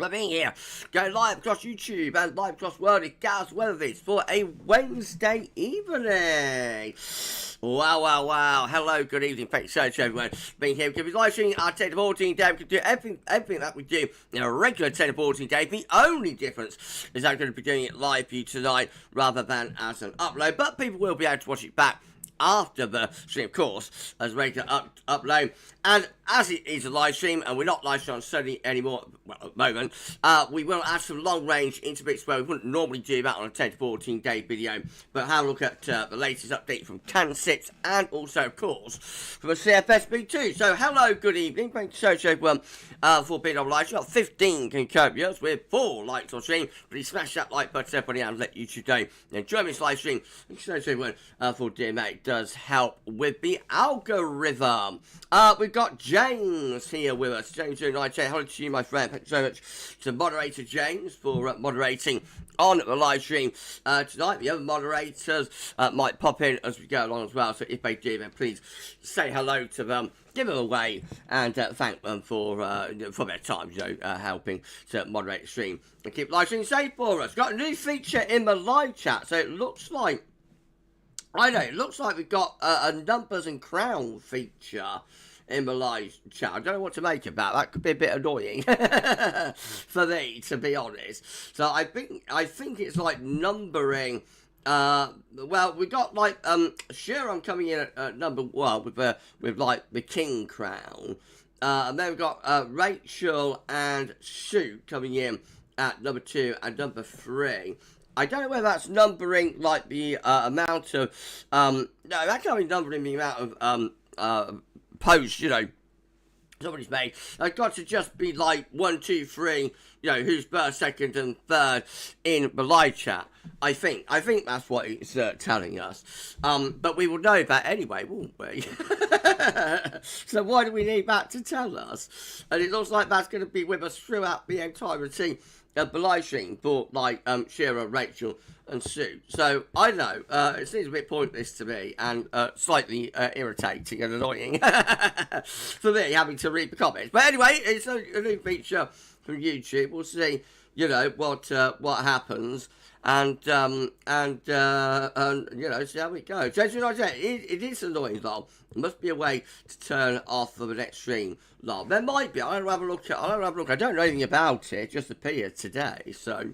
We're being here, going live across YouTube and live across the world at GavsWeatherVids for a Wednesday evening. Wow. Hello, good evening. Thanks so much, everyone. Being here, we can be live streaming our 10 to 14 day. We can do everything that we do in a regular 10 to 14 day. The only difference is I'm going to be doing it live for you tonight rather than as an upload. But people will be able to watch it back after the stream, of course, as regular upload. And as it is a live stream, and we're not live streaming on Sunday anymore, well, at the moment, we will add some long-range into bits where we wouldn't normally do that on a 10 to 14 day video, but have a look at the latest update from CANSIPS, and also, of course, from a CFS too. So, hello, good evening, thank you so much, everyone, for being on live stream. Got 15 concurrents with 4 likes on stream. Please smash that like button, everybody, and let YouTube know. Enjoy this live stream. Thank you so much, everyone, for doing that. It does help with the algorithm. We've got James here with us. James doing night chat. Hello to you, my friend. Thanks so much to moderator James for moderating on the live stream tonight. The other moderators might pop in as we go along as well. So if they do, then please say hello to them, give them a wave, and thank them for their time, helping to moderate the stream and keep live stream safe for us. Got a new feature in the live chat, so it looks like it looks like we've got a numbers and crown feature in the live chat. I don't know what to make about that. Could be a bit annoying for me, to be honest. So I think it's like numbering. Well, we got like Sharon coming in at number 1 with like the king crown, and then we've got Rachel and Sue coming in at number 2 and number 3. I don't know whether that's numbering like the amount of no, that can't be numbering the amount of posts, somebody's made. I've got to just be like 1, 2, 3, who's first, second, and third in the live chat. I think that's what it's telling us. But we will know that anyway, won't we? So why do we need that to tell us? And it looks like that's going to be with us throughout the entirety of the live stream for like Shira, Rachel, and Sue. So I know it seems a bit pointless to me and slightly irritating and annoying for me having to read the comments. But anyway, it's a new feature from YouTube. We'll see, what happens. And see how we go. So, it is annoying, though. There must be a way to turn off for the next stream, though. There might be. I'll have a look. I don't know anything about it. It just appeared today, so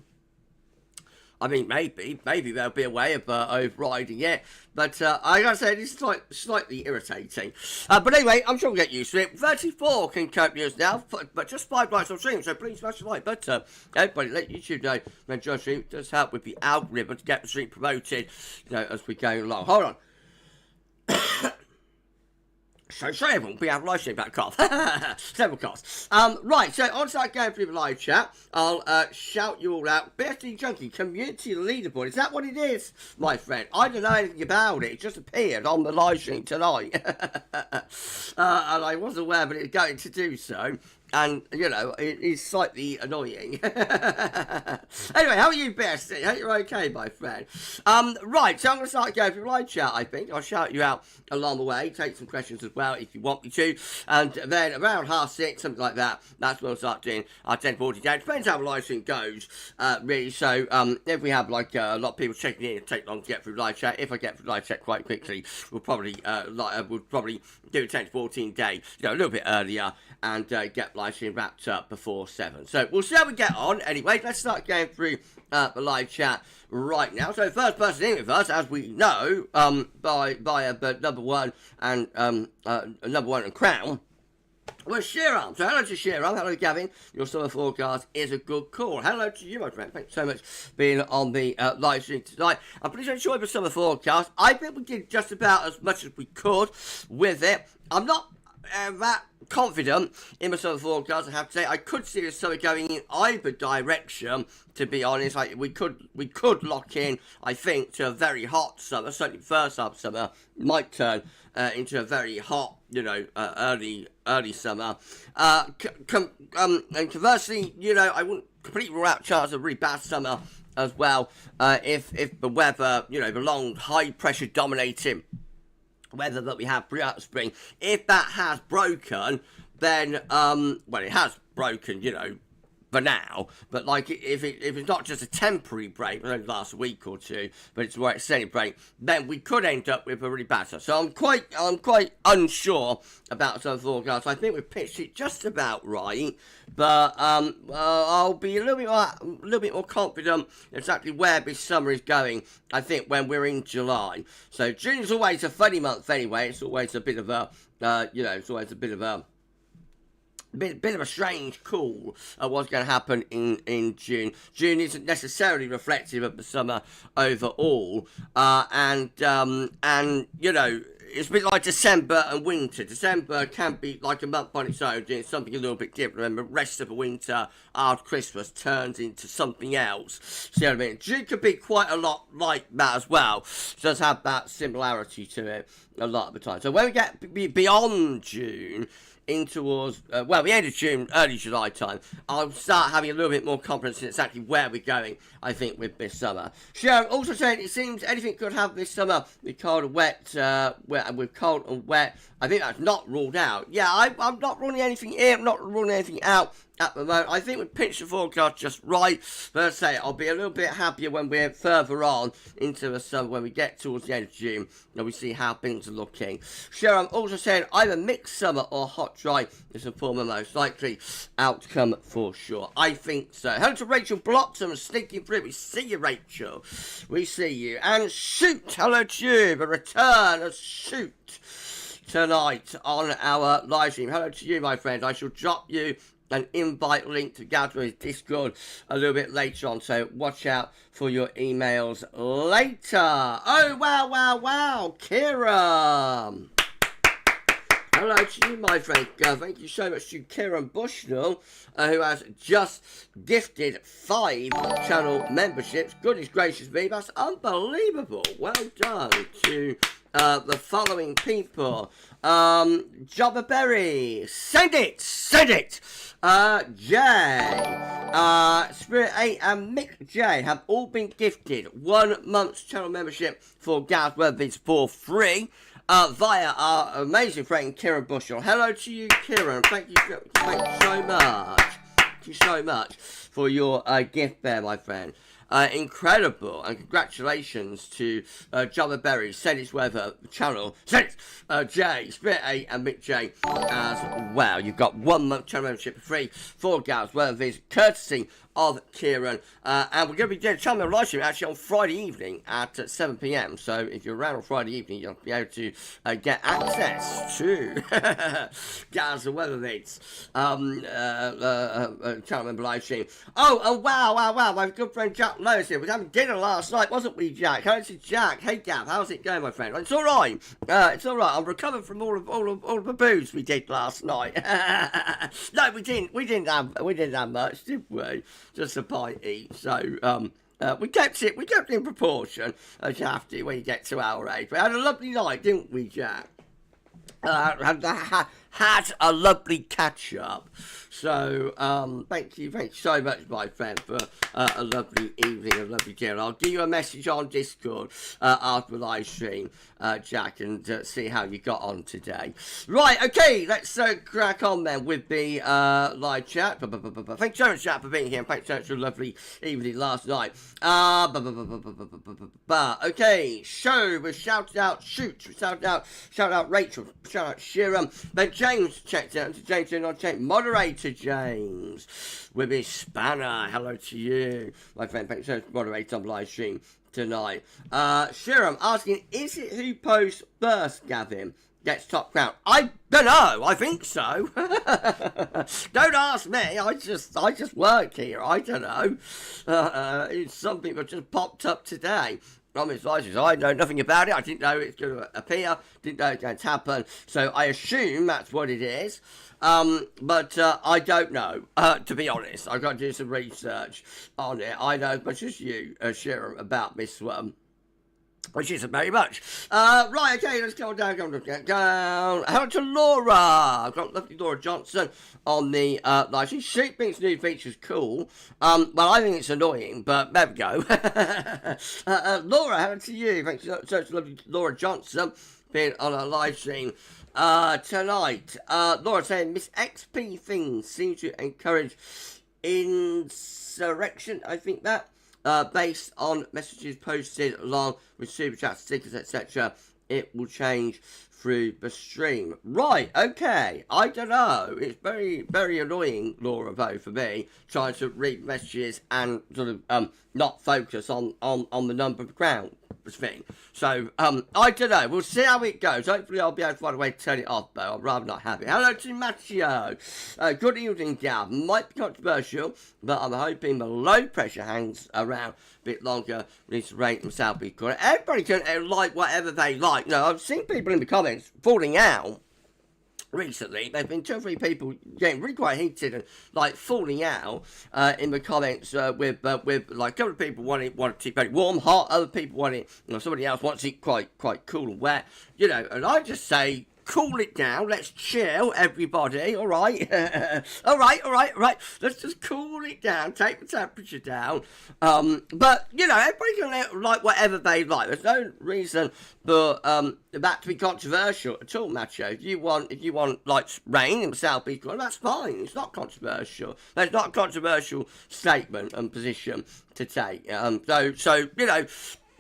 I mean, maybe there'll be a way of overriding it, but I gotta say, it's slightly irritating. But anyway, I'm sure we'll get used to it. 34 can cope with now, but just 5 likes on stream, so please smash the like button. Everybody, let YouTube know when Josh stream does help with the algorithm to get the stream promoted, as we go along. Hold on. So sorry everyone, we have live stream back off. Several costs. Right, so on start going through the live chat, I'll shout you all out. BSD Junkie Community Leaderboard. Is that what it is, my friend? I don't know anything about it. It just appeared on the live stream tonight. And I wasn't aware that it was going to do so. And, it is slightly annoying. Anyway, how are you, Bestie? Hope you're okay, my friend. Right, so I'm going to start going through live chat, I think. I'll shout you out along the way, take some questions as well if you want me to. And then around 6:30, something like that, that's when we'll start doing our 10:40 day. Depends how the live stream goes, really. So, if we have, like, a lot of people checking in, it'll take long to get through live chat. If I get through live chat quite quickly, we'll probably do a 10 to 14 day, a little bit earlier, and get live stream wrapped up before 7. So we'll see how we get on. Anyway, let's start going through the live chat right now. So first person in with us, as we know, by number 1 and number 1 and crown, was Shiram. So hello to Shiram. Hello, Gavin. Your summer forecast is a good call. Hello to you, my friend. Thanks so much for being on the live stream tonight. I'm pretty enjoying the summer forecast. I think we did just about as much as we could with it. I'm not that confident in my summer forecast, I have to say. I could see the summer going in either direction, to be honest. We could lock in, I think, to a very hot summer. Certainly first half of summer might turn into a very hot, early summer. And conversely, I wouldn't completely rule out chance of a really bad summer as well, if the weather, the long high pressure dominating weather that we have throughout the spring, if that has broken, then, well, it has broken, for now. But like, if it's not just a temporary break, it only lasts a week or two, but it's a more extended break, then we could end up with a really bad stuff. So I'm quite unsure about some forecasts. I think we've pitched it just about right, but I'll be a little bit more confident exactly where this summer is going, I think, when we're in July. So June's always a funny month anyway. It's always a bit of a, it's always a bit of a strange call of what's going to happen in June. June isn't necessarily reflective of the summer overall, and it's a bit like December and winter. December can be like a month on its own, doing something a little bit different, and the rest of the winter after Christmas turns into something else. See what I mean? June could be quite a lot like that as well. It does have that similarity to it a lot of the time. So when we get beyond June, in towards, the end of June, early July time, I'll start having a little bit more confidence in exactly where we're going, I think, with this summer. Sharon also saying it seems anything could happen this summer with cold and wet, with cold and wet. I think that's not ruled out. Yeah, I'm not ruling anything in, I'm not ruling anything out at the moment. I think we pitched the forecast just right. But as I say, I'll be a little bit happier when we're further on into the summer, when we get towards the end of June, and we see how things are looking. Sharon also saying either mixed summer or hot dry is the former most likely outcome for sure. I think so. Hello to Rachel Bloxham sneaking through. We see you, Rachel. We see you. And Shoot, hello to you. The return of Shoot tonight on our live stream. Hello to you, my friend. I shall drop you an invite link to GavsWeatherVids Discord a little bit later on, so watch out for your emails later. Oh, wow, Kieran. Hello to you, my friend. Thank you so much to Kieran Bushnell, who has just gifted 5 channel memberships. Goodness gracious me, that's unbelievable. Well done to the following people. Jobber Berry, send it, Jay, Spirit 8 and Mick J have all been gifted 1 month's channel membership for GavsWeatherVids for free via our amazing friend Kieran Bushell. Hello to you, Kieran. Thank you so much. Thank you so much for your gift there, my friend. Incredible, and congratulations to Jobber Berry, Said It's Weather channel, Jay, Spirit 8 and Mick J as well. You've got 1 month channel membership for free for GavsWeatherVids, courtesy of Kieran, and we're going to be doing a channel live stream actually on Friday evening at 7 PM. So if you're around on Friday evening, you'll be able to get access to GavsWeatherVids channel member live stream. Oh, and wow, my good friend Jack Lois here. We were having dinner last night, wasn't we, Jack? Hello to Jack. Hey, Gav, how's it going, my friend? It's all right. It's all right. I'm recovering from all of the booze we did last night. No, we didn't have much, did we? Just a pint each. So we kept it in proportion, as you have to when you get to our age. We had a lovely night, didn't we, Jack? Had a lovely catch up. So thank you so much, my friend, for a lovely evening, a lovely dinner. I'll give you a message on Discord after the live stream, Jack, and see how you got on today. Right, okay, let's crack on then with the live chat. Thanks so much, Jack, for being here, and thanks so much for a lovely evening last night. Okay, show was shouted out, Shoot, shout out Rachel, shout out Shiram, then James checked out, James did not check, moderator James with his spanner. Hello to you, my friend. Thanks so much for moderating on the live stream tonight. Shiram asking, is it who posts first, Gavin, gets top crown? I don't know. I think so. Don't ask me. I just work here. I don't know. It's something that just popped up today. I know nothing about it. I didn't know it's going to appear. Didn't know it's going to happen. So I assume that's what it is. But I don't know, to be honest. I've got to do some research on it. I know as much as you, Sharon, about this one. Which isn't very much. Right, okay, let's go down. Hello to Laura. I've got lovely Laura Johnson on the live. She thinks new feature's cool. Well, I think it's annoying, but there we go. Laura, hello to you. Thanks so much, lovely Laura Johnson, being on our live stream tonight. Laura saying, Miss XP things seem to encourage insurrection, I think that, based on messages posted along with super chats, stickers, etc. It will change through the stream. Right, okay. I don't know. It's very, very annoying, Laura Vo, for me, trying to read messages and sort of not focus on the number of crowd thing. So, I don't know. We'll see how it goes. Hopefully I'll be able to find a way to turn it off, though. I'd rather not have it. Hello to Matteo. Good evening, Gav. Might be controversial, but I'm hoping the low pressure hangs around a bit longer. We need to rate themselves. Everybody can like whatever they like. No, I've seen people in the comments falling out recently. There's been 2 or 3 people getting really quite heated and like falling out in the comments with like a couple of people want it very warm, hot. Other people want it, somebody else wants it quite cool and wet. And I just say, cool it down. Let's chill, everybody. All right, all right. Let's just cool it down. Take the temperature down. But everybody can like whatever they like. There's no reason for that to be controversial at all, Macho. If you want like rain in the South East, well, that's fine. It's not controversial. That's not a controversial statement and position to take. So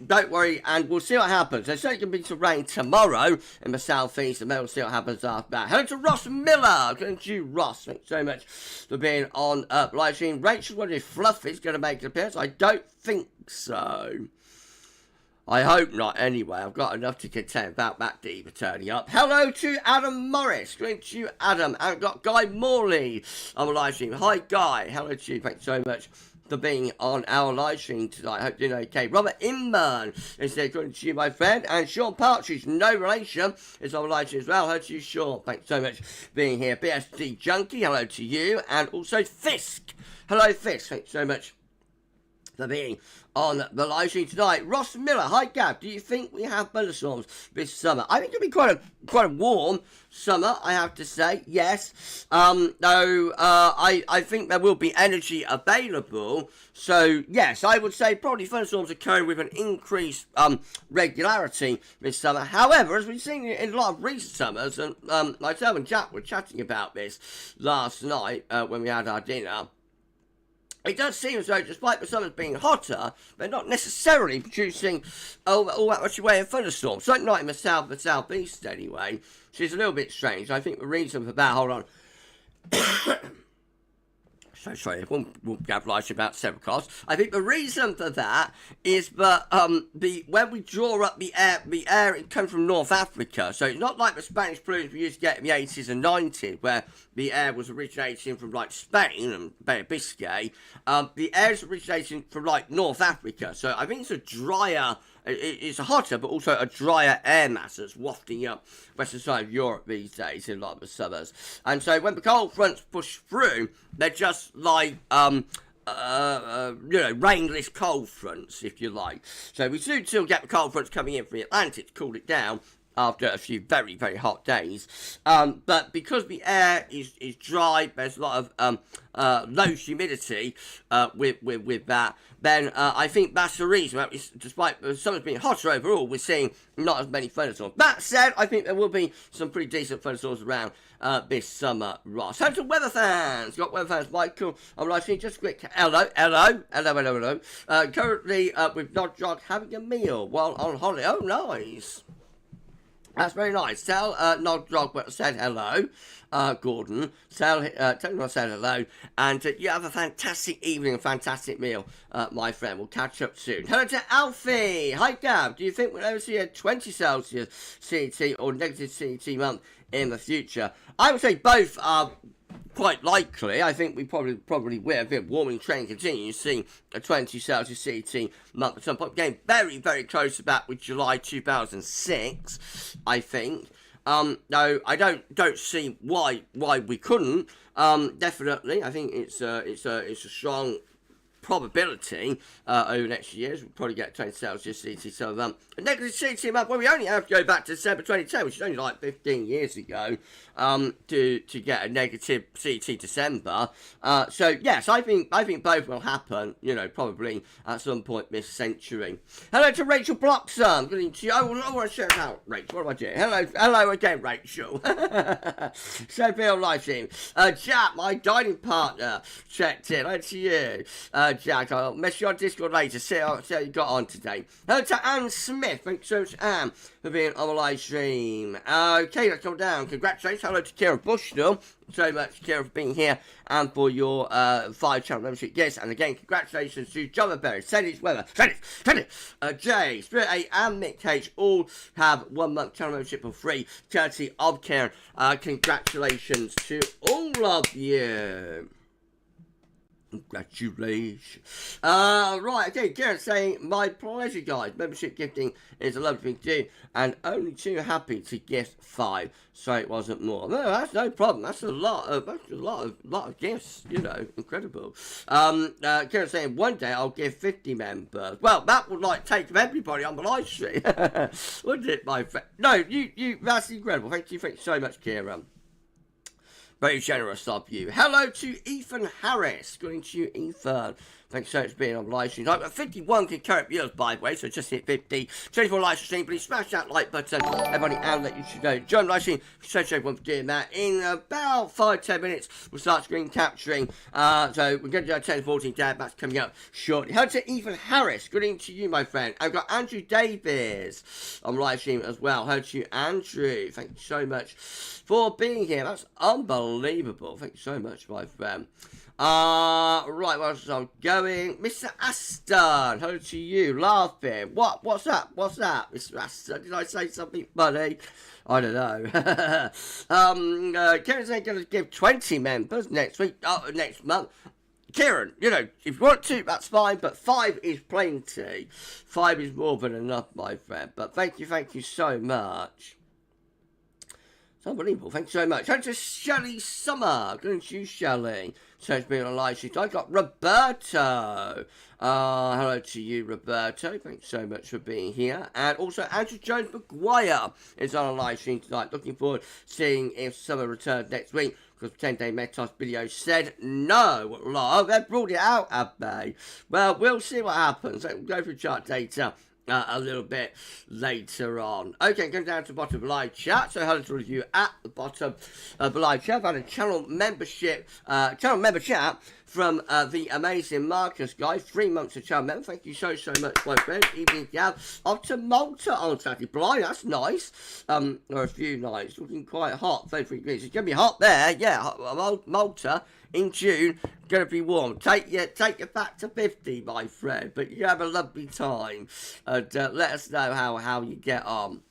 don't worry, and we'll see what happens. There's certainly going to be some rain tomorrow in the southeast, and then we'll see what happens after that. Hello to Ross Miller. Thank you, Ross. Thanks so much for being on live stream. Rachel wondering if Fluffy's going to make an appearance. I don't think so. I hope not anyway. I've got enough to contend about that diva turning up. Hello to Adam Morris. Thank you, Adam. And I've got Guy Morley on the live stream. Hi, Guy. Hello to you. Thanks so much for being on our live stream tonight. Hope you're doing okay. Robert Inman is there. Good to you, my friend. And Sean Partridge, no relation, is on the live stream as well. Hello to you, Sean. Thanks so much for being here. BSD Junkie, hello to you. And also Fisk. Hello, Fisk. Thanks so much for being on the live stream tonight. Ross Miller, hi Gav, do you think we have thunderstorms this summer? I think it'll be quite a warm summer, I have to say, yes. Though I think there will be energy available, so yes, I would say probably thunderstorms occurring with an increased regularity this summer. However, as we've seen in a lot of recent summers, and myself and Jack were chatting about this last night when we had our dinner, it does seem as though, despite the summers being hotter, they're not necessarily producing all that much away of thunderstorms. Certainly not in the southeast anyway, which is a little bit strange. I think the reason for that, hold on. So sorry, I won't have light about several cars. I think the reason for that is that when we draw up the air it comes from North Africa. So it's not like the Spanish plumes we used to get in the 80s and 90s, where the air was originating from like Spain and Bay of Biscay. The air is originating from like North Africa. So I think it's a drier. It's a hotter, but also a drier air mass that's wafting up western side of Europe these days in a lot of the summers. And so when the cold fronts push through, they're just like, rainless cold fronts, if you like. So we soon still get the cold fronts coming in from the Atlantic to cool it down after a few very, very hot days. But because the air is dry, there's a lot of low humidity with that, then I think that's the reason that despite the summer's being hotter overall, we're seeing not as many thunderstorms. That said, I think there will be some pretty decent thunderstorms around this summer, Ross. Hello to weather fans. Got weather fans, Michael. I'm liking just a quick hello. Currently with Nod Jog having a meal while on holiday. Oh, nice. That's very nice. Tell Nod Jog said hello. Gordon, tell him I said hello, and you have a fantastic evening, a fantastic meal, my friend. We'll catch up soon. Hello to Alfie. Hi, Gav. Do you think we'll ever see a 20 Celsius CET or negative CET month in the future? I would say both are quite likely. I think we probably will. If the warming trend continues, seeing a 20 Celsius CET month at some point. Getting very, very close to that with July 2006, I think. No, I don't see why we couldn't. Definitely, I think it's a strong probability over the next years. We'll probably get 20 sales just see some a negative CT month. Well, we only have to go back to December 2010, which is only like 15 years ago, to get a negative CT December. So yes, I think both will happen. You know, probably at some point this century. Hello to Rachel Bloxham. Good evening to you. I want to shout out Rachel. What am I doing? Hello again, Rachel. So Bill live stream. Jack, my dining partner, checked in. Hello to you. Jack, I'll mess you on Discord later. See how you got on today. Hello to Anne Smith. Thanks so much, Anne, for being on the live stream. Okay, let's come down. Congratulations. Hello to Kira Bushnell. So much, Kira, for being here and for your 5-channel membership. Yes, and again, congratulations to John Berry, Sendit Weather, Jay, Spirit 8, and Mick H. All have 1 month channel membership for free, courtesy of Karen. Congratulations to all of you. Congratulations. Right, okay, Karen saying, my pleasure, guys. Membership gifting is a lovely thing to do, and only too happy to gift 5, so it wasn't more. No, that's no problem. That's a lot of gifts, you know, incredible. Karen saying, one day I'll give 50 members. Well, that would like take everybody on the live stream. Wouldn't it, my friend? No, you, that's incredible. Thank you so much, Karen. Very generous of you. Hello to Ethan Harris. Good evening to you, Ethan. Thanks so much for being on the live stream. I've got 51 concurrent viewers, by the way, so just hit 50. 24 live stream. Please smash that like button. Everybody, and let you should know. Join the live stream. So everyone for doing that. In about 5-10 minutes, we'll start screen capturing. So we're going to do our 10 to 14 dad match coming up shortly. Hello to Ethan Harris. Good evening to you, my friend. I've got Andrew Davies on live stream as well. Hello to you, Andrew. Thank you so much for being here. That's unbelievable. Thank you so much, my friend. Right, where else I'm going? Mr. Aston, hello to you, laughing. What's that, Mr. Aston? Did I say something funny? I don't know. Kieran's going to give 20 members next month. Kieran, you know, if you want to, that's fine, but 5 is plenty. 5 is more than enough, my friend. But thank you so much. Unbelievable. Thanks so much. Hello to Shelley Summer. Good to you, Shelley. So it's been on live sheet. I got Roberto. Hello to you, Roberto. Thanks so much for being here. And also Andrew Jones McGuire is on a live stream tonight. Looking forward to seeing if Summer returns next week, because the 10-day Metos video said no. Oh, they've brought it out, have they? Well, we'll see what happens. We'll go through chart data a little bit later on. Okay, going down to the bottom of the live chat. So hello to all of you at the bottom of the live chat. I've had a channel member chat from the amazing Marcus, guys. 3 months of channel member. Thank you so much, my friend. Evening, Gav. Off to Malta on Saturday. Blind, that's nice. Or a few nights. Looking quite hot. 33 degrees. It's going to be hot there. Yeah, Malta in June. Going to be warm. Take you back to 50, my friend. But you have a lovely time. And let us know how you get on.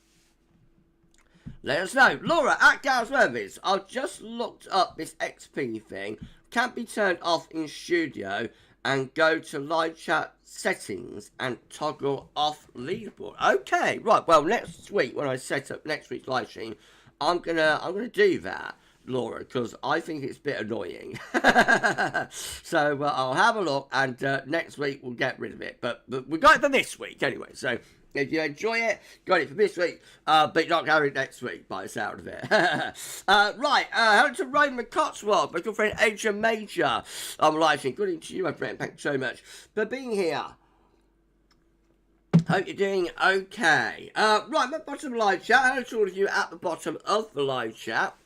Let us know. Laura at GavsWeatherVids. I've just looked up this XP thing. Can't be turned off in studio, and go to live chat settings and toggle off leaderboard. Okay, right. Well, next week when I set up next week's live stream, I'm gonna do that, Laura, because I think it's a bit annoying. So I'll have a look, and next week we'll get rid of it. But we got it for this week anyway. So if you enjoy it, got it for this week, but you're not going to have it next week, by the sound of it. Right, hello to Roman Cotswold, my good friend Adrian Major. I'm liking. Good evening to you, my friend. Thanks so much for being here. Hope you're doing okay. Right, my bottom live chat. Hello to all of you at the bottom of the live chat.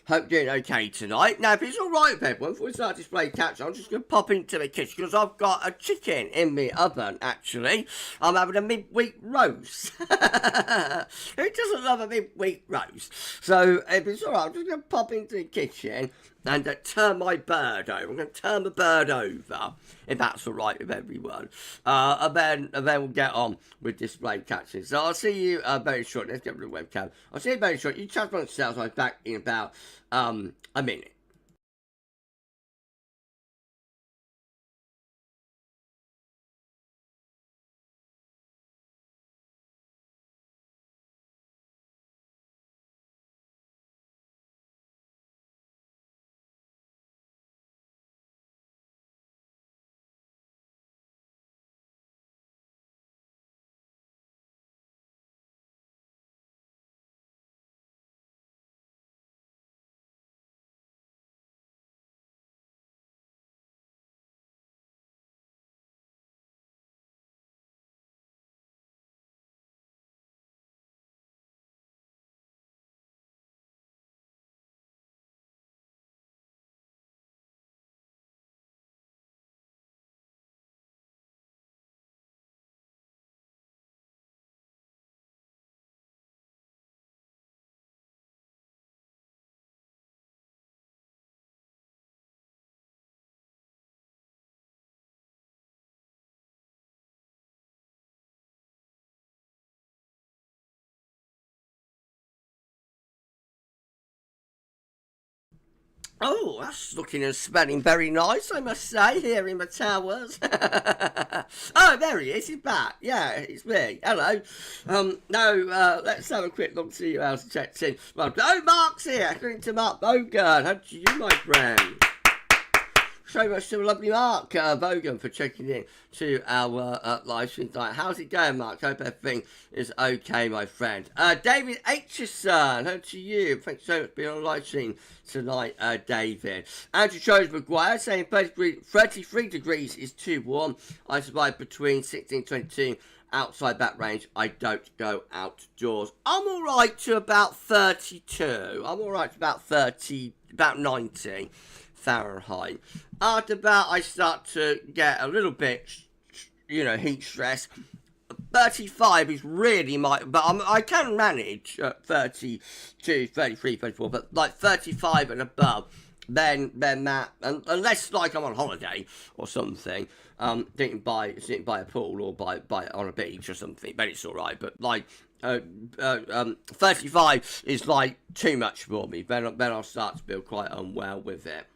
Hope you're doing okay tonight. Now, if it's alright with everyone, before we start display catch, I'm just going to pop into the kitchen because I've got a chicken in the oven, actually. I'm having a midweek roast. Who doesn't love a midweek roast? So, if it's alright, I'm just going to pop into the kitchen and turn my bird over. I'm going to turn the bird over, if that's alright with everyone. And then we'll get on with display catching. So I'll see you very shortly. Let's get rid of the webcam. I'll see you very shortly. You chat amongst yourselves. I'll be back in about a minute. Oh, that's looking and smelling very nice, I must say, here in the towers. Oh, there he is, he's back. Yeah, it's me. Hello. Let's have a quick look, see who else checked in. Well, Mark's here, according to Mark Bogan. How do you, my friend? So much to a lovely Mark Bogan for checking in to our live stream tonight. How's it going, Mark? Hope everything is okay, my friend. David Aitchison, hello to you. Thanks so much for being on live stream tonight, David. Andrew Chose McGuire saying 33 degrees is too warm. I survive between 16 and 22. Outside that range, I don't go outdoors. I'm all right to about 32. I'm all right to about 90. Fahrenheit. After that, I start to get a little bit, heat stress. 35 is really but I can manage 32, 33, 34, but like 35 and above, then that, unless like I'm on holiday or something, sitting by a pool or by on a beach or something, then it's all right. But like 35 is like too much for me. Then I'll start to feel quite unwell with it.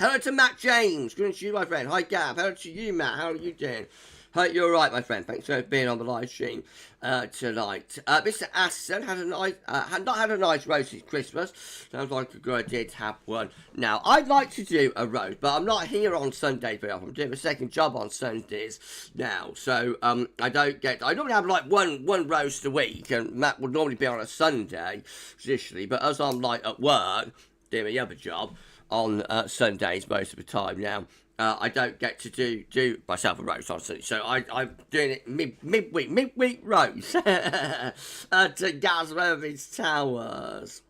Hello to Matt James. Good to you, my friend. Hi, Gav. Hello to you, Matt. How are you doing? Hope you're all right, my friend. Thanks for being on the live stream tonight. Mr. Aston had not had a nice roast this Christmas. Sounds like a good idea to have one. Now, I'd like to do a roast, but I'm not here on Sundays very often. I'm doing a second job on Sundays now, so I normally have like one roast a week, and that would normally be on a Sunday traditionally. But as I'm like at work doing the other job on Sundays most of the time now, I don't get to do myself a roast on Sunday, so I'm doing it midweek roast at GavsWeatherVids Towers.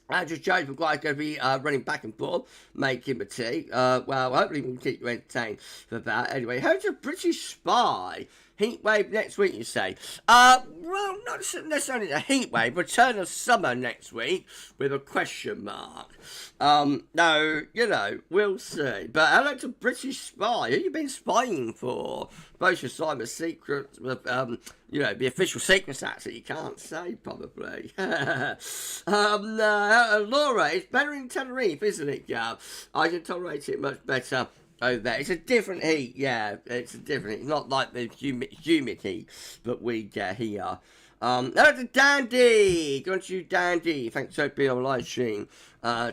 Andrew Jones McGuire's going to be running back and forth, making the tea. Hopefully we can keep you entertained for that. Anyway, how's a British Spy? Heat wave next week, you say? Well, not necessarily a heat wave. Return of summer next week with a question mark. No, we'll see. But hello to British Spy. Who you been spying for? Both your cyber secrets, the official secrets act that you can't say, probably. Laura, it's better in Tenerife, isn't it, Gav? I can tolerate it much better. Oh, there. It's a different heat, yeah. It's a different heat. It's not like the humid heat that we get here. Hello to Dandy. Go on to you, Dandy. Thanks for being on live stream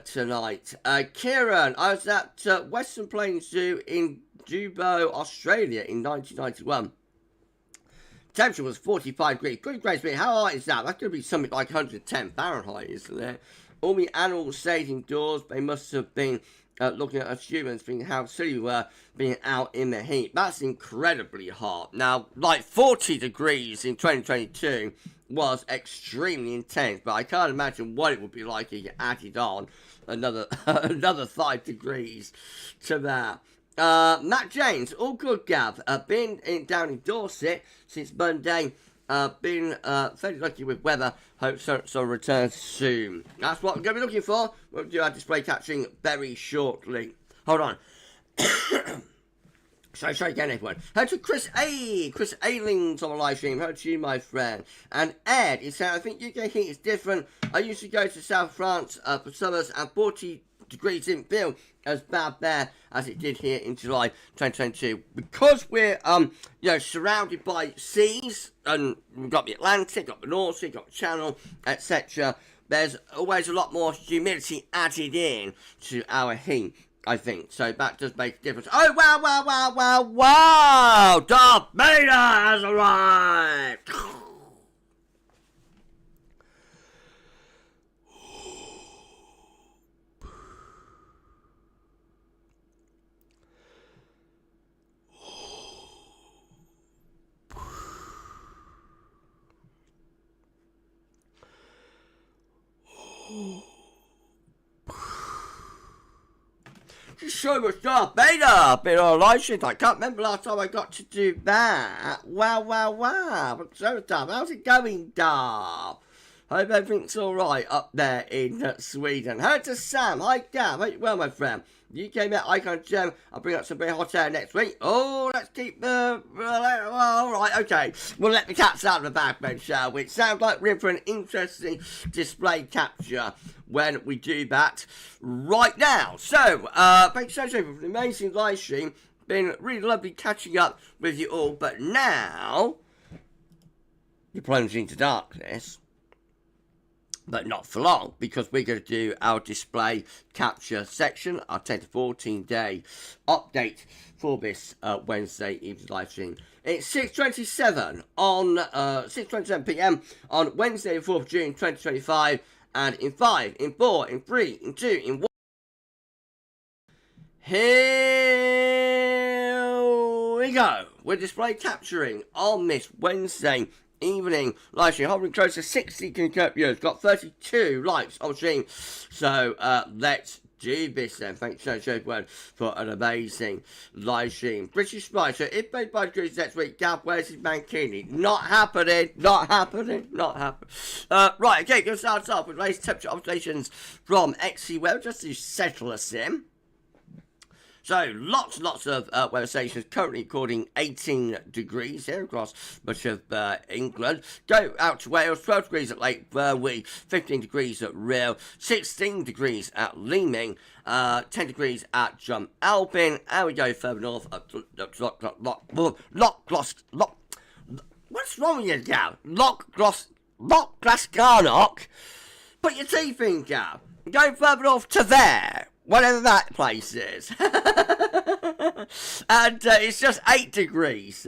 tonight. Kieran, I was at Western Plains Zoo in Dubbo, Australia in 1991. Temperature was 45 degrees. Good grace me. How hot is that? That's going to be something like 110 Fahrenheit, isn't it? All the animals stayed indoors. They must have been looking at us humans, being how silly we were being out in the heat. That's incredibly hot. Now, like 40 degrees in 2022 was extremely intense, but I can't imagine what it would be like if you added on another 5 degrees to that. Matt James, all good, Gav. Been down in Dorset since Monday. Been fairly lucky with weather. Hope so returns soon. That's what I'm going to be looking for. We'll do our display capturing very shortly. Hold on. Sorry again, everyone. Hello to Chris Ailings on the live stream. Hello to you, my friend. And Ed, he said, I think UK heat is different. I used to go to South France for summers, and 40 degrees didn't feel as bad there as it did here in July 2022. Because we're surrounded by seas, and we've got the Atlantic, got the North Sea, got the Channel, etc. There's always a lot more humidity added in to our heat, I think. So that does make a difference. Oh, wow! Darth Vader has arrived! So much Darth Vader been on live stream. I can't remember last time I got to do that. Wow. So Darth, how's it going, Darth? Hope everything's alright up there in Sweden. Hello to Sam. Hi, Gav. Hope you're well, my friend. UK Met Icon Gem. I'll bring up some very hot air next week. Oh, let's keep alright, okay. We'll let the cats out of the bag then, shall we? It sounds like we're in for an interesting display capture when we do that right now. So, thanks so much for the amazing live stream. Been really lovely catching up with you all, but now you're plunging into darkness. But not for long, because we're going to do our display capture section, our 10 to 14 day update for this Wednesday evening live stream. It's 6:27 on 6:27 p.m. on Wednesday, the 4th of June 2025, and in 5, in 4, in 3, in 2, in 1. Here we go. We're display capturing on this Wednesday evening live stream, hovering close to 60 concurrent viewers, got 32 likes on stream. So let's do this then. Thanks so much everyone for an amazing live stream. British Spy, so if made by degrees next week, Gav, where's his Mankini? Not happening, not happening, not happening. Right, okay, going to start off with latest temperature observations from XC Weather, just to settle us in. So, lots of weather stations currently recording 18 degrees here across much of England. Go out to Wales, 12 degrees at Lake Burwell, 15 degrees at Rhyl, 16 degrees at Leeming, 10 degrees at Drum Alpin, and we go further north up to what's wrong with you, Gav? Glasgarnock? Put your teeth in, Gav. Go further north to there. Whatever that place is. And it's just 8 degrees.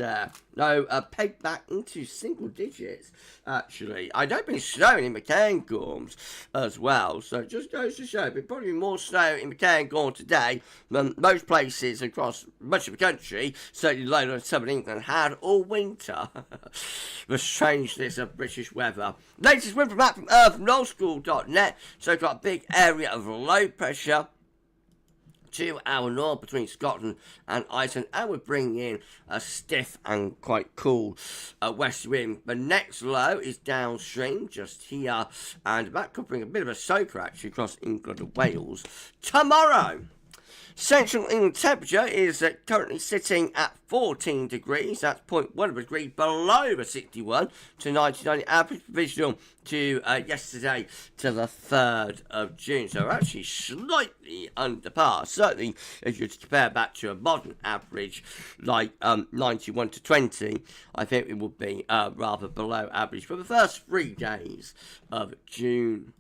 No, pegged back into single digits, actually. I don't been snowing in Cairngorms as well, so it just goes to show there'll probably be more snow in Cairngorm today than most places across much of the country, certainly lower than southern England, had all winter. The strangeness of British weather. Latest winter map from Earth, from nullschool.net. So we've got a big area of low pressure to our north between Scotland and Iceland, and we're bringing in a stiff and quite cool west wind. The next low is downstream, just here, and that could bring a bit of a soaker actually across England and Wales tomorrow. Central England temperature is currently sitting at 14 degrees. That's 0.1 of a degree below the 61 to 99 average provisional to yesterday to the 3rd of June. So we're actually slightly under par. Certainly, if you compare back to a modern average like 91 to 20, I think it would be rather below average for the first 3 days of June.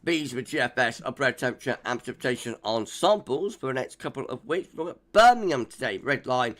Bees with GFS, upper air temperature and precipitation on samples for the next couple of weeks. We're at Birmingham today. Red line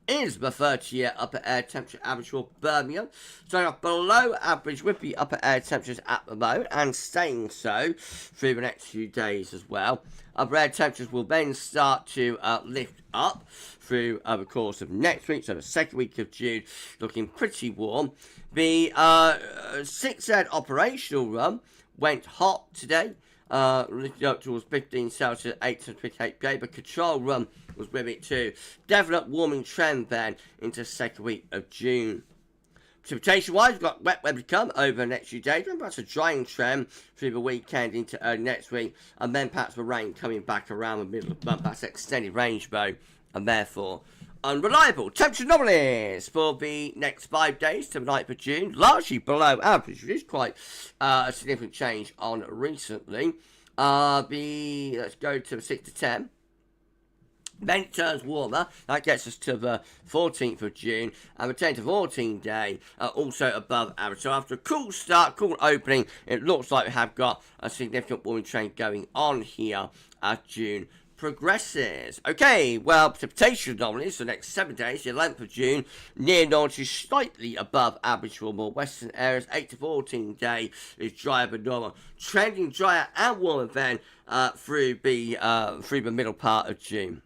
is the 30-year upper air temperature average for Birmingham. Starting off below average with the upper air temperatures at the moment and staying so through the next few days as well. Upper air temperatures will then start to lift up through the course of next week, so the second week of June, looking pretty warm. The 6Z operational run went hot today, lifted up towards 15 Celsius, 828 K, but control run was with it too. Definite warming trend then into second week of June. Precipitation-wise, we've got wet weather to come over the next few days, and perhaps a drying trend through the weekend into early next week, and then perhaps the rain coming back around the middle of the month. That's extended range though, and therefore unreliable. Temperature anomalies for the next 5 days to the 9th of June, largely below average, which is quite a significant change on recently. Let's go to the 6 to 10. Then it turns warmer. That gets us to the 14th of June. And the 10 to 14 day also above average. So after a cool start, cool opening, it looks like we have got a significant warming trend going on here as June progresses. Okay, well, precipitation anomalies for the next 7 days, the 11th of June, near normal to slightly above average for more western areas. 8 to 14 day is drier than normal. Trending drier and warmer then through the middle part of June.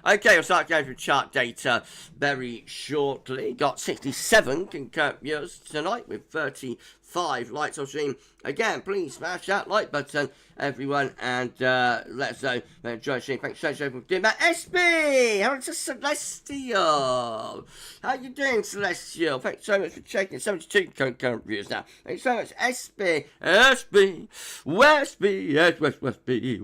Okay, we'll start going through chart data very shortly. Got 67 concurrent viewers tonight with 35 likes on stream. Again, please smash that like button, everyone, and let us know that you enjoy the stream. Thanks so much for doing that. SB! How is Celestial? How you doing, Celestial? Thanks so much for checking. 72 concurrent viewers now. Thanks so much, SB. SB. Westby. Yes, Westby.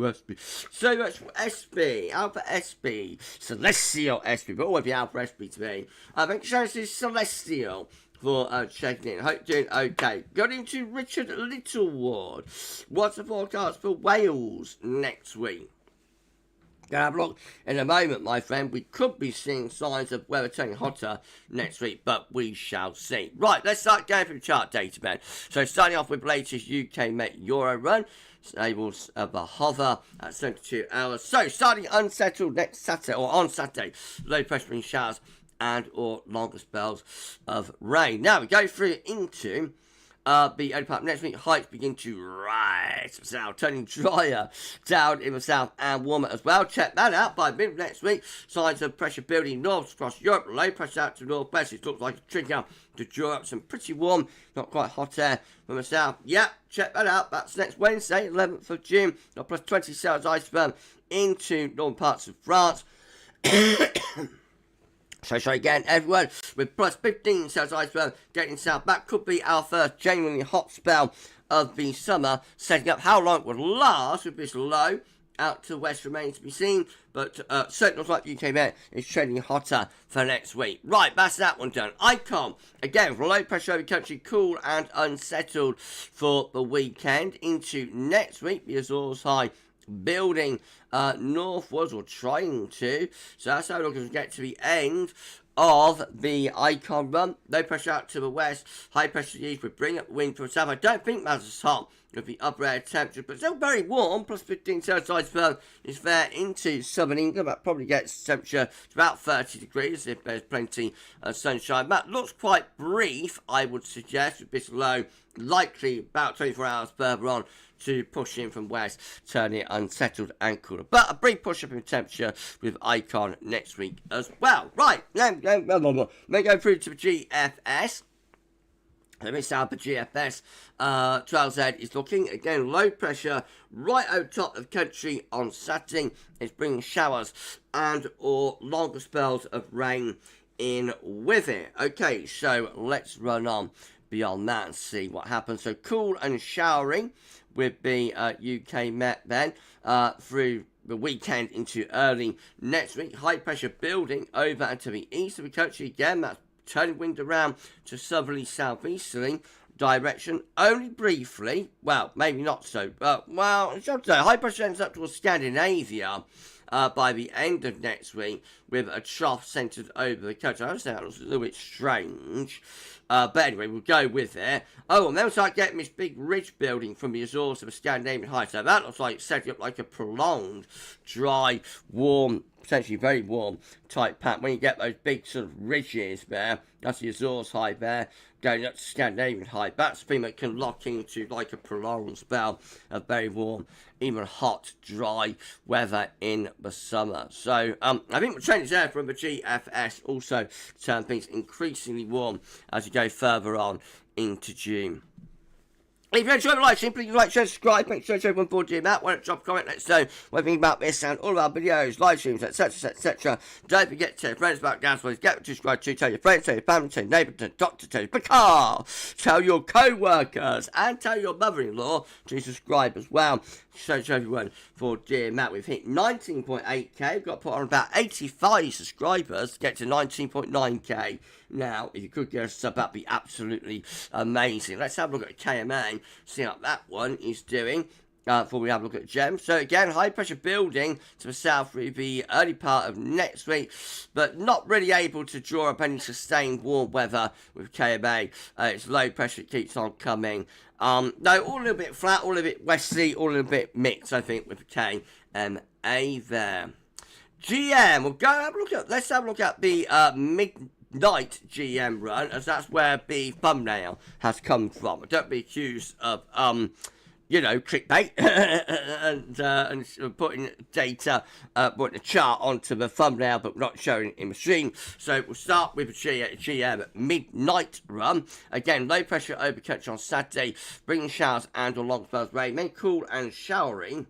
So much for SB. Alpha SB. Celestial SB. But always be Alpha SB to me. Thanks so much to Celestial for checking in. Hope you're doing okay. Going to Richard Littleward. What's the forecast for Wales next week? Gonna have a look in a moment, my friend. We could be seeing signs of weather turning hotter next week, but we shall see. Right, let's start going through the chart data, man. So starting off with latest UK Met Euro run. Stables of a hover at 72 hours. So starting unsettled next Saturday, or on Saturday, low pressure wind showers and or longer spells of rain. Now we go through into the early part of next week. Heights begin to rise south, turning drier down in the south and warmer as well. Check that out by mid next week. Signs of pressure building north across Europe. Low pressure out to the northwest. It looks like a trigger to draw up some pretty warm, not quite hot air from the south. Yep, check that out. That's next Wednesday, 11th of June. Got plus 20 cells iceberg into northern parts of France. So again, everyone, with plus 15 cells iceberg getting south. That could be our first genuinely hot spell of the summer, setting up how long it would last with this low out to the west remains to be seen, but certainly looks like UK Met is trending hotter for next week. Right, that's that one done. Icon, again, for low pressure over country, cool and unsettled for the weekend into next week. The Azores high building northwards, or trying to. So that's how we're looking to get to the end of the Icon run. Low pressure out to the west, high pressure east would bring up wind from the south. I don't think that's as hot with the upper air temperature, but still very warm. Plus 15 Celsius iceberg is there into southern England. That probably gets temperature to about 30 degrees if there's plenty of sunshine. That looks quite brief, I would suggest, with this low likely about 24 hours further on to push in from west, turning it unsettled and cooler. But a brief push up in temperature with Icon next week as well. Right, let me go through to the GFS. Let me start the GFS. 12Z is looking, again, low pressure right over top of the country on Saturday. It's bringing showers and or longer spells of rain in with it. Okay, so let's run on beyond that and see what happens. So cool and showering with the UK Met then through the weekend into early next week. High pressure building over and to the east of the country. Again, that's turning wind around to southerly southeasterly direction only briefly. Well, maybe not so, but well, high pressure ends up towards Scandinavia by the end of next week with a trough centred over the country. I understand that looks a little bit strange. But anyway, we'll go with it. Oh, and then we'll start getting this big ridge building from the Azores of the Scandinavian heights. So that looks like it's setting up like a prolonged, dry, warm, potentially very warm type pattern. When you get those big sort of ridges there, that's the Azores high there, going up to Scandinavian high. That's the thing that can lock into like a prolonged spell of very warm, even hot, dry weather in the summer. So I think the trend is there from the GFS also to turn things increasingly warm as you go further on into June. If you enjoy the live stream, please like, share, subscribe, make sure to everyone board you that. Why don't drop a comment, let us know what you think about this and all of our videos, live streams, etc, etc. Don't forget to tell your friends about GavsWeatherVids, get to subscribe to, tell your friends, tell your family, tell your neighbour, tell your doctor, tell your car, tell your co-workers, and tell your mother-in-law to subscribe as well. Show to everyone for Dear Matt. We've hit 19.8k, we've got to put on about 85 subscribers to get to 19.9k. Now, if you could get us up, that'd be absolutely amazing. Let's have a look at KMA, see how that one is doing before we have a look at GEM. So again, high pressure building to the south through the early part of next week, but not really able to draw up any sustained warm weather with KMA. It's low pressure, it keeps on coming. No, all a little bit flat, all a little bit westerly, all a little bit mixed, I think, with the KMA there. GM, we'll go have a look at, let's have a look at the midnight GM run, as that's where the thumbnail has come from. I don't be accused of, you know, clickbait and putting data, putting a chart onto the thumbnail, but not showing it in the stream. So we'll start with the GM midnight run. Again, low pressure over country on Saturday, bringing showers and or long spells of rain, then cool and showering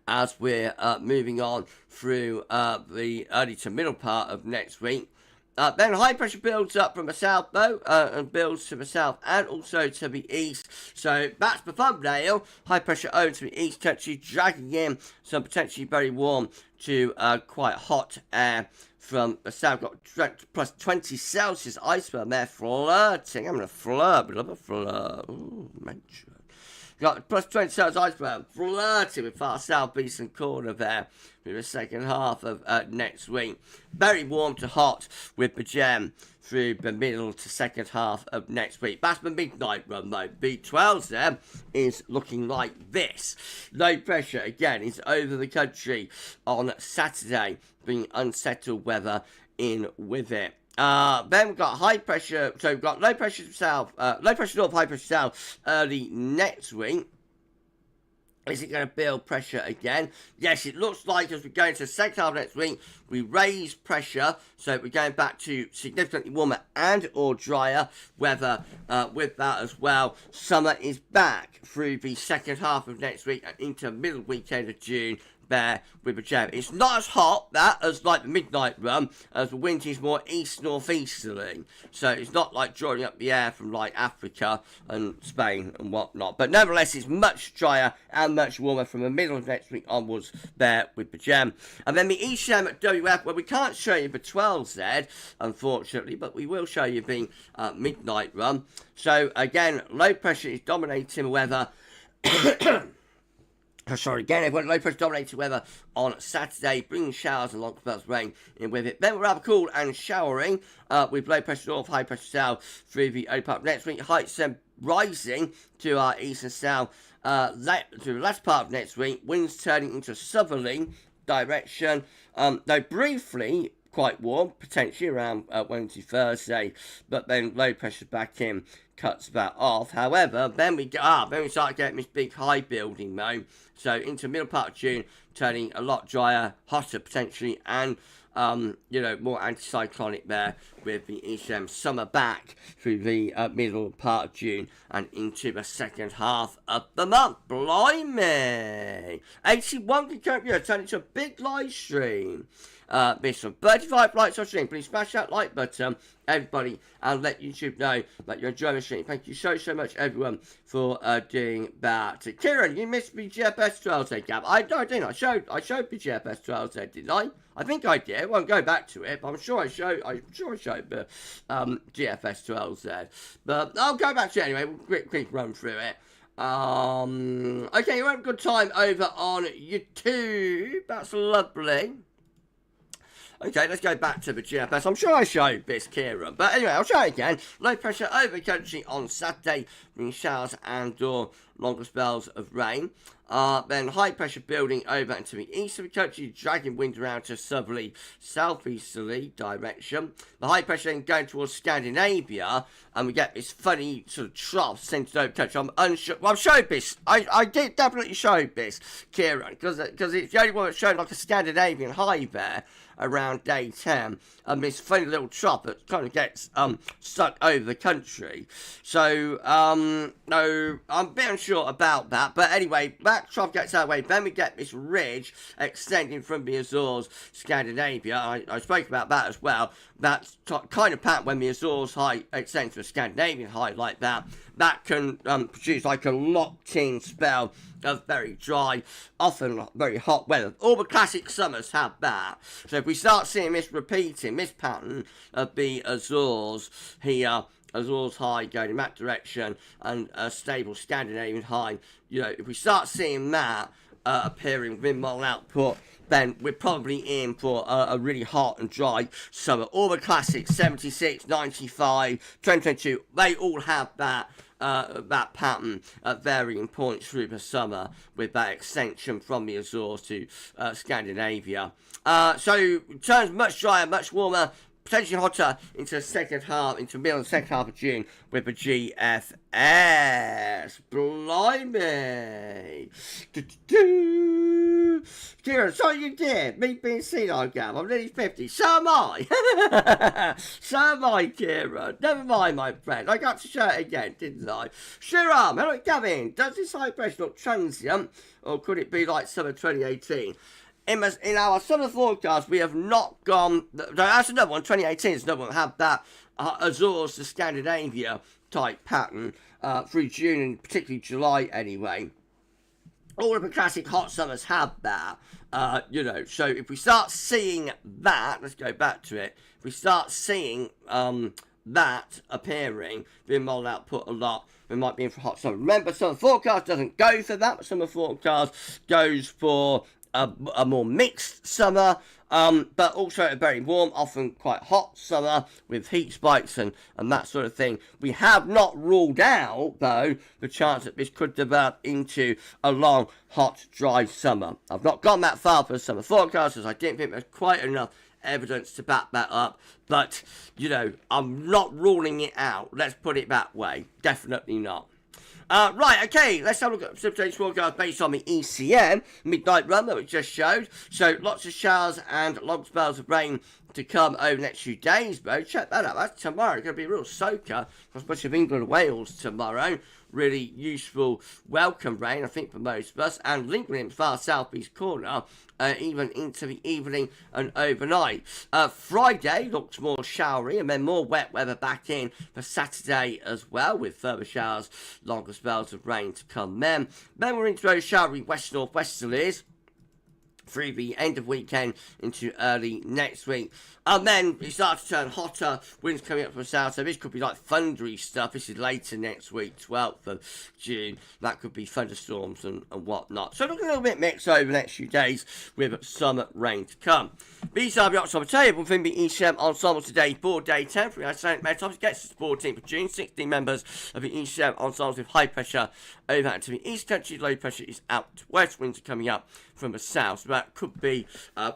as we're moving on through the early to middle part of next week. Then high pressure builds up from the south though, and builds to the south and also to the east. So that's the thumbnail. High pressure over to the east, potentially dragging in some potentially very warm to quite hot air from the south. Got plus 20 Celsius iceberg there, flirting. I'm going to flirt, love a flirt. Ooh, mention. Got plus 20 Celsius iceberg, flirting with far southeastern corner there for the second half of next week. Very warm to hot with the gem through the middle to second half of next week. That's the midnight run though. B12s there is looking like this. Low pressure again is over the country on Saturday, bringing unsettled weather in with it. Then we've got high pressure, so we've got low pressure south, low pressure north, high pressure south early next week. Is it going to build pressure again? Yes, it looks like as we go into the second half of next week, we raise pressure, so we're going back to significantly warmer and or drier weather with that as well. Summer is back through the second half of next week and into middle weekend of June. There with a gem. It's not as hot that as like the midnight run, as the wind is more east northeasterly, so it's not like drawing up the air from like Africa and Spain and whatnot, but nevertheless it's much drier and much warmer from the middle of next week onwards there with the gem. And then the east gem at WF, well, we can't show you the 12Z unfortunately, but we will show you the midnight run. So again, low pressure is dominating the weather. Sorry, again, everyone, low pressure dominated weather on Saturday, bringing showers and long spells of rain in with it. Then we're rather cool and showering with low pressure north, high pressure south through the early part of next week. Heights rising to our east and south to the last part of next week. Winds turning into southerly direction, though briefly quite warm, potentially around Wednesday, Thursday, but then low pressure back in, cuts that off. However, then we start getting this big high building though. So into middle part of June, turning a lot drier, hotter potentially, and more anticyclonic there with the ECM summer back through the middle part of June and into the second half of the month. Blimey! 81 can turn into a big live stream. This one, 35 likes on stream. Please smash that like button, everybody, and let YouTube know that you're enjoying the stream. Thank you so much, everyone, for doing that. Kieran, you missed me GFS 12Z, Gav. I didn't. I showed the GFS 12Z, didn't I? I think I did. I won't go back to it, but I'm sure I showed the GFS 12Z. But I'll go back to it anyway. We'll quick run through it. Okay, you had a good time over on YouTube. That's lovely. Okay, let's go back to the GFS. I'm sure I showed this, Kieran. But anyway, I'll show it again. Low pressure over the country on Saturday, bringing showers and or longer spells of rain. Then high pressure building over into the east of the country, dragging wind around to southerly, southeasterly direction. The high pressure then going towards Scandinavia, and we get this funny sort of trough centered over the country. I'm unsure. Well, I've showed this. I did definitely show this, Kieran, because it's the only one that showed like a Scandinavian high there around day 10, and this funny little trough that kind of gets stuck over the country. So no, I'm a bit unsure about that, but anyway, that trough gets out of the way. Then we get this ridge extending from the Azores, Scandinavia. I spoke about that as well. That's kind of pattern when the Azores high extends to a Scandinavian high like that. That can produce like a locked-in spell of very dry, often very hot weather. All the classic summers have that. So if we start seeing this repeating, this pattern of the Azores here, Azores high going in that direction, and a stable Scandinavian high, if we start seeing that appearing wind model output, then we're probably in for a really hot and dry summer. All the classics, 76, 95, 2022, they all have that pattern at varying points through the summer with that extension from the Azores to Scandinavia. So it turns much drier, much warmer, potentially hotter into the second half, into the middle of the second half of June with the GFS. Blimey. Kieran, so you did. Me being senile, Gav. I'm nearly 50. So am I. So am I, Kieran. Never mind, my friend. I got to show it again, didn't I? Shiram, hello, Gavin. Does this high pressure look transient, or could it be like summer 2018? in our summer forecast, we have not gone. That's another one. 2018 is another one. Have that Azores to Scandinavia type pattern through June and particularly July anyway. All of the classic hot summers have that, so if we start seeing that, let's go back to it, if we start seeing that appearing, being mold output a lot, we might be in for hot summer. Remember, summer forecast doesn't go for that, summer forecast goes for a more mixed summer, but also a very warm, often quite hot summer with heat spikes and that sort of thing. We have not ruled out, though, the chance that this could develop into a long, hot, dry summer. I've not gone that far for the summer forecast, as I didn't think there's quite enough evidence to back that up, but, I'm not ruling it out. Let's put it that way. Definitely not. Right, okay, let's have a look at precipitation forecast based on the ECM midnight run that we just showed. So, lots of showers and long spells of rain to come over the next few days, bro. Check that out. That's tomorrow. It's going to be a real soaker for much of England and Wales tomorrow. Really useful, welcome rain, I think, for most of us. And lingering in the far southeast corner, even into the evening and overnight. Friday looks more showery and then more wet weather back in for Saturday as well, with further showers, longer spells of rain to come then. Then we're into those showery west-northwesterlies through the end of weekend into early next week. And then it starts to turn hotter, winds coming up from the south, so this could be like thundery stuff. This is later next week, 12th of June. That could be thunderstorms and whatnot. So looking a little bit mixed over the next few days with some rain to come. These are the options on the table within the ECM ensemble today. Board day 10 for the Icelandic Metals gets to the 14th of June. 16 members of the ECM ensembles with high pressure over into the east country. Low pressure is out to west. Winds are coming up from the south. So that could be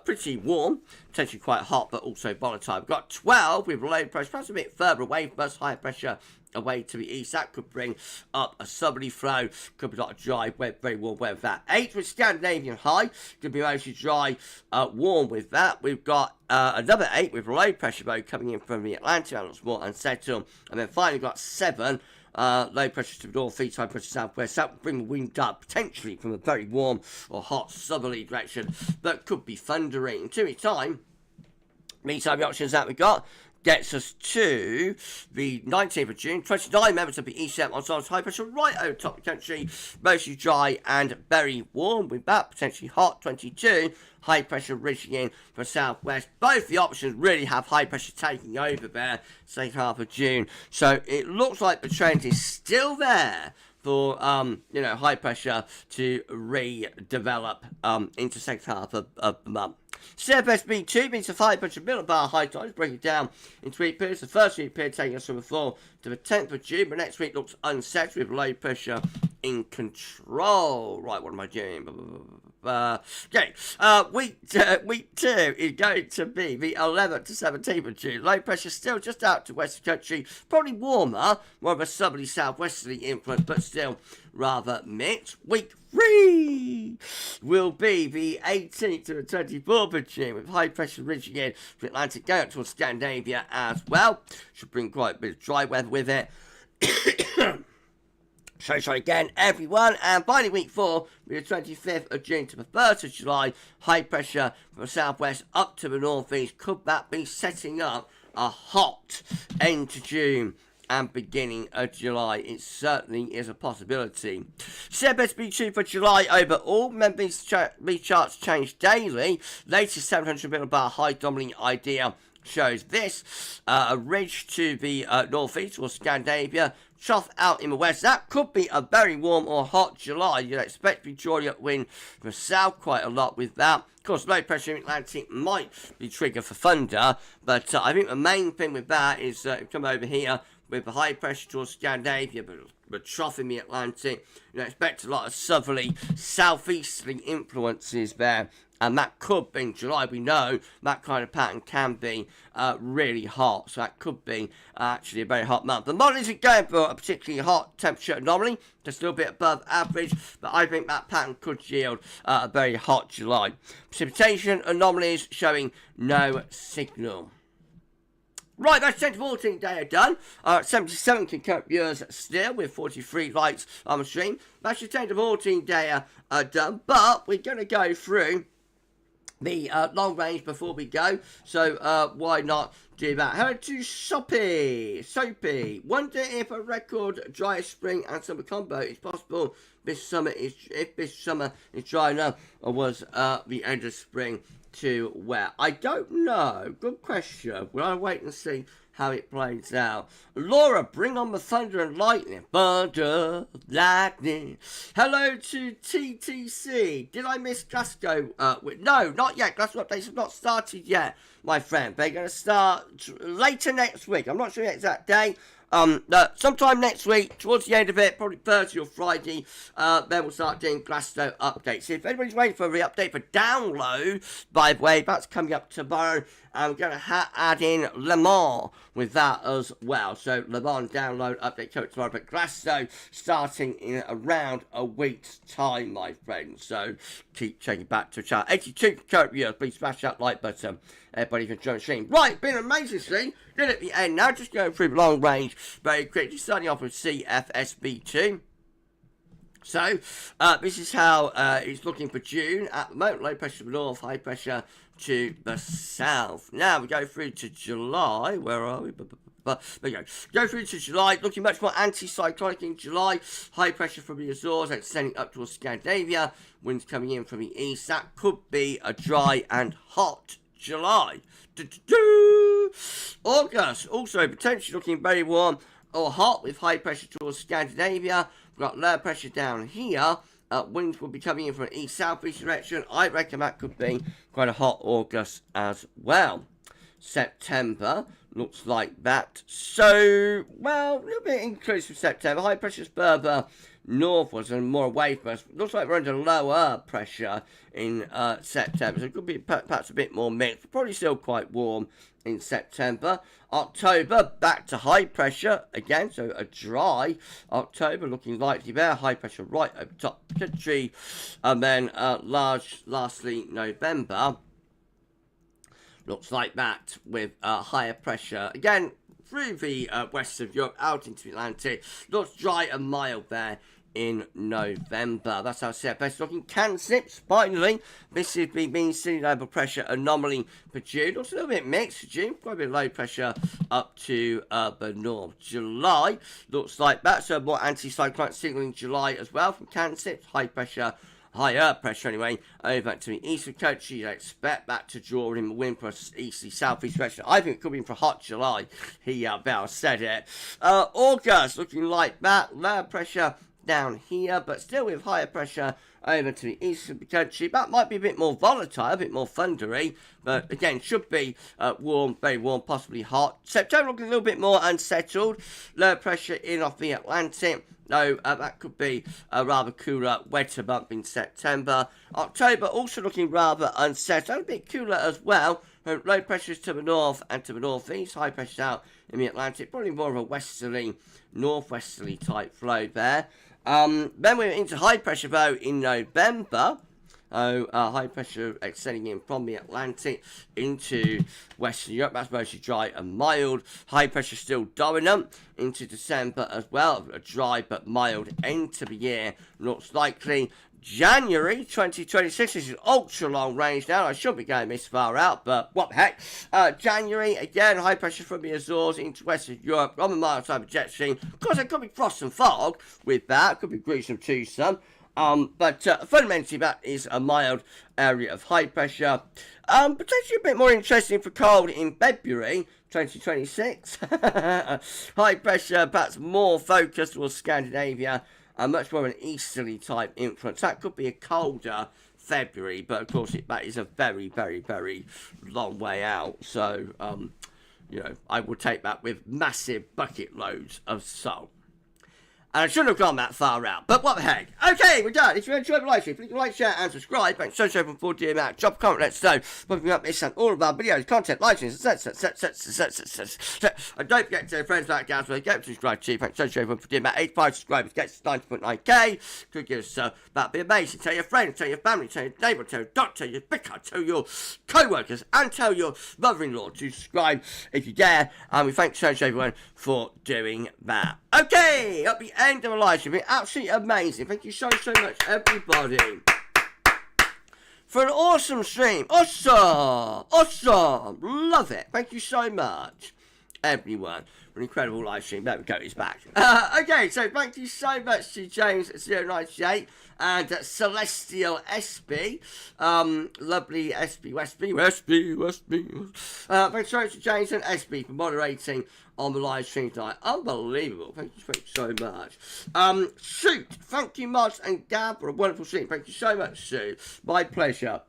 pretty warm, potentially quite hot, but also volatile. We've got 12 with low pressure, perhaps a bit further away from us, high pressure away to the east. That could bring up a southerly flow, could be like a dry, very warm weather with that. 8 with Scandinavian high, could be mostly dry, warm with that. We've got another 8 with low pressure though coming in from the Atlantic, and looks more unsettled. And then finally got 7 low pressure to the northeast, high pressure southwest. That would bring the wind up potentially from a very warm or hot southerly direction that could be thundering. In 2 weeks' time, meantime, the options that we got gets us to the 19th of June. 29 members of the ECM ensemble high pressure right over top of the country, mostly dry and very warm with that, potentially hot. 22 high pressure reaching in from southwest. Both the options really have high pressure taking over there, second half of June. So it looks like the trend is still there for, high pressure to redevelop into second half of the month. CFS B2 means a 5 pressure millibar high tides, breaking down in 3 periods. The first 3 period taking us from the 4th to the 10th of June, but next week looks unset with low pressure in control. Right, what am I doing? Week 2 is going to be the 11th to 17th of June. Low pressure still just out to west of the country, probably warmer, more of a southerly southwesterly influence, but still rather mixed. Week 3 will be the 18th to the 24th of June, with high pressure ridging in from Atlantic going up towards Scandinavia as well. Should bring quite a bit of dry weather with it. So sorry again, everyone. And finally, week 4, the 25th of June to the 1st of July, high pressure from the southwest up to the northeast. Could that be setting up a hot end to June and beginning of July? It certainly is a possibility. CFS 2 for July overall. Remember, these charts change daily. Latest 700 millibar high dominating idea shows this. A ridge to the northeast or Scandinavia. Trough out in the west. That could be a very warm or hot July. You'd expect to be drawing up wind from the south quite a lot with that. Of course, low pressure in the Atlantic might be trigger for thunder, but I think the main thing with that is come over here with the high pressure towards Scandinavia, but trough in the Atlantic. You expect a lot of southerly, southeasterly influences there. And that could be in July. We know that kind of pattern can be really hot. So that could be actually a very hot month. The model isn't going for a particularly hot temperature anomaly. Just a little bit above average. But I think that pattern could yield a very hot July. Precipitation anomalies showing no signal. Right, that's 10 to 14 day done. 77 concurrent viewers still with 43 likes on the stream. That's your 10 to 14 day done. But we're going to go through the long range before we go, so why not do that? Hello to Soapy. Wonder if a record dry spring and summer combo is possible if this summer is dry enough, or was the end of spring too wet? I don't know. Good question. We'll wait and see how it plays out. Laura, bring on the thunder and lightning. Thunder, lightning. Hello to TTC. Did I miss Glasgow? No, not yet. Glasgow updates have not started yet, my friend. They're going to start later next week. I'm not sure the exact day. Sometime next week, towards the end of it, probably Thursday or Friday, then we'll start doing Glasgow updates. If anybody's waiting for the update for download, by the way, that's coming up tomorrow. I'm going to add in Le Mans with that as well. So Le Mans download update coming tomorrow, but Glasgow starting in around a week's time, my friends. So keep checking back to the channel. 82 current viewers, please smash that like button. Everybody can join the stream. Right, been an amazing stream. Good at the end now. Just going through long range very quickly. Starting off with CFSB2. So, this is how it's looking for June. At the moment, low pressure to the north, high pressure to the south. Now, we go through to July. Where are we? There we go. Go through to July, looking much more anti-cyclonic in July. High pressure from the Azores extending up towards Scandinavia. Winds coming in from the east. That could be a dry and hot July. August, also potentially looking very warm or hot with high pressure towards Scandinavia. We've got low pressure down here. Winds will be coming in from an east-southeast direction. I reckon that could be quite a hot August as well. September looks like that. So, well, a little bit increase September. High pressure's further northwards and more away from us. Looks like we're under lower pressure in September. So it could be perhaps a bit more mixed. Probably still quite warm in September. October, back to high pressure again. So a dry October looking likely there. High pressure right over top of the country. And then lastly, November. Looks like that with higher pressure. Again, through the west of Europe, out into the Atlantic. Looks dry and mild there in November. That's how CFS looking. CANSIPS, finally. This is the mean sea level pressure anomaly for June. Looks a little bit mixed for June. Quite a bit of low pressure up to the north. July looks like that. So more anti-cyclonic signal in July as well from CANSIPS. Higher pressure anyway, over to the east of the country. You'd expect that to draw in the wind for easterly southeast direction. I think it could be in for hot July. Bell said it. August looking like that. Lower pressure down here, but still with higher pressure over to the east of the country. That might be a bit more volatile, a bit more thundery, but again, should be warm, very warm, possibly hot. September looking a little bit more unsettled. Low pressure in off the Atlantic. No, that could be a rather cooler, wetter month in September. October also looking rather unsettled, a bit cooler as well. Low pressures to the north and to the northeast. High pressures out in the Atlantic. Probably more of a westerly, northwesterly type flow there. Then we're into high pressure though in November. High pressure extending in from the Atlantic into Western Europe. That's mostly dry and mild. High pressure still dominant into December as well. A dry but mild end to the year. Looks likely January 2026. This is ultra long range now. I shouldn't be going this far out, but what the heck. January, again, high pressure from the Azores into Western Europe on the mild side of the jet stream. Of course, there could be frost and fog with that. Could be gruesome to some. But fundamentally, that is a mild area of high pressure. Potentially a bit more interesting for cold in February 2026. High pressure, perhaps more focused towards Scandinavia. Much more of an easterly type influence. That could be a colder February, but of course that is a very, very, very long way out. So, I would take that with massive bucket loads of salt. And I shouldn't have gone that far out, but what the heck. Okay, we're done. If you enjoyed the live stream, please like, share, and subscribe. Thanks so much for doing that. Drop a comment, let us know. Popping up this and all of our videos, content, live streams, and don't forget to tell your friends about GavsWeatherVids. Get to subscribe to you. Thanks so much for doing that. 85 subscribers gets 90.9k. Could give us, that'd be amazing. Tell your friends, tell your family, tell your neighbour, tell your doctor, tell your vicar, tell your co-workers, and tell your mother-in-law to subscribe if you dare. And we thank so much everyone for doing that. Okay, at the end of the live stream, absolutely amazing. Thank you so much, everybody, for an awesome stream. Awesome. Love it. Thank you so much, everyone. An incredible live stream. There we go, he's back. Okay, so thank you so much to James098 and Celestial SB. Lovely SB, Westby. Thanks so much to James and SB for moderating on the live stream tonight. Unbelievable. Thank you so much. Shoot. Thank you, Mods and Gav, for a wonderful stream. Thank you so much, Sue. My pleasure.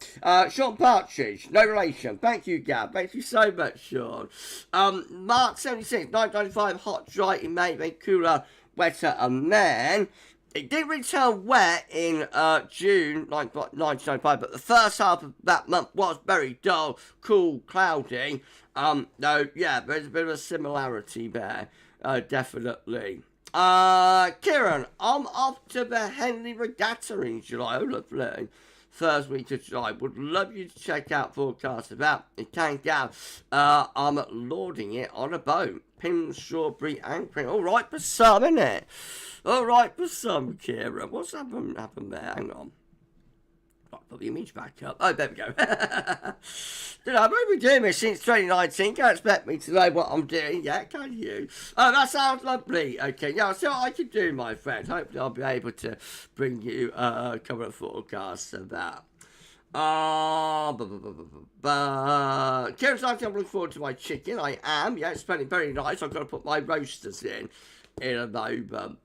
Sean Partridge, no relation. Thank you, Gav. Thank you so much, Sean. Mark76, 995, hot, dry in May, then cooler, wetter, and then it did really turn wet in June 1995, but the first half of that month was very dull, cool, cloudy. No, yeah, there's a bit of a similarity there, definitely. Kieran, I'm off to the Henley Regatta in July. Oh, lovely. First week of July. Would love you to check out forecasts about it. Can Gav. I'm lording it on a boat. Pim, strawberry, and cream. All right for some, isn't it? All right for some, Kieran. What's happened there? Hang on. I'll put the image back up. Oh, there we go. Dude, I've only been doing this since 2019. Can't expect me to know what I'm doing yet, can you? Oh, that sounds lovely. Okay, yeah, I'll see what I can do, my friend. Hopefully I'll be able to bring you a couple of forecasts of that. Kieran's like, I'm looking forward to my chicken. I am. Yeah, it's very, very nice. I've got to put my roasters in a moment.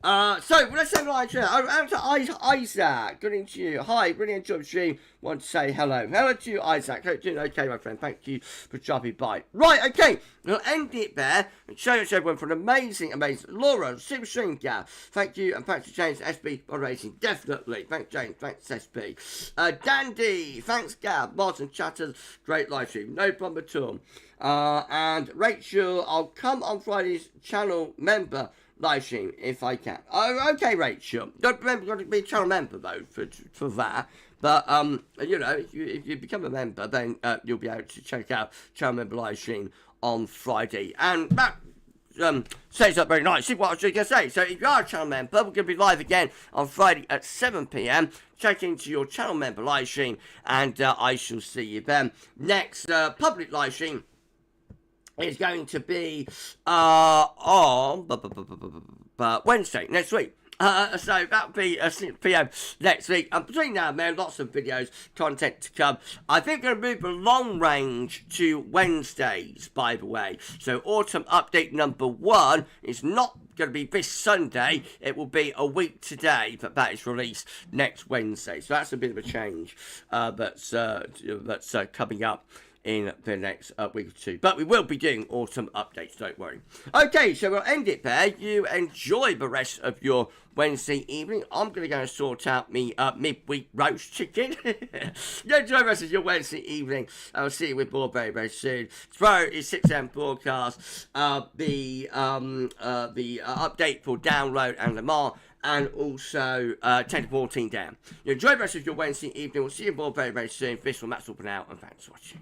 So, let's say live chat. Over to Isaac. Good evening to you. Hi, really enjoyed the stream. Want to say hello. Hello to you, Isaac. Hope you're doing okay, my friend. Thank you for dropping by. Right, okay. We'll end it there. And show everyone for an amazing Laura, super stream, Gav. Thank you. And thanks to James SB for racing. Definitely. Thanks, James. Thanks, SB. Dandy. Thanks, Gav. Martin Chatters. Great live stream. No problem at all. And Rachel, I'll come on Friday's channel member live stream if I can. Oh, okay, Rachel. Don't remember, got to be a channel member though for that. But you know, if you become a member, then you'll be able to check out channel member live stream on Friday. And that says up very nicely what I was just going to say. So if you are a channel member, we're going to be live again on Friday at 7 p.m. Check into your channel member live stream, and I shall see you then. Next public live stream is going to be on Wednesday next week. So that'll be 6 p.m. next week. And between now and then, lots of videos, content to come. I think we're going to move the long range to Wednesdays, by the way. So autumn update number 1 is not going to be this Sunday. It will be a week today, but that is released next Wednesday. So that's a bit of a change that's coming up in the next week or two. But we will be doing autumn updates, don't worry. Okay, so we'll end it there. You enjoy the rest of your Wednesday evening. I'm going to go and sort out me midweek roast chicken. You enjoy the rest of your Wednesday evening. I'll see you with more very, very soon. Tomorrow is 6 a.m. broadcast. The update for download and Lamar, and also 10 to 14 down. You enjoy the rest of your Wednesday evening. We'll see you more very, very soon. This will Matt for now, and thanks for watching.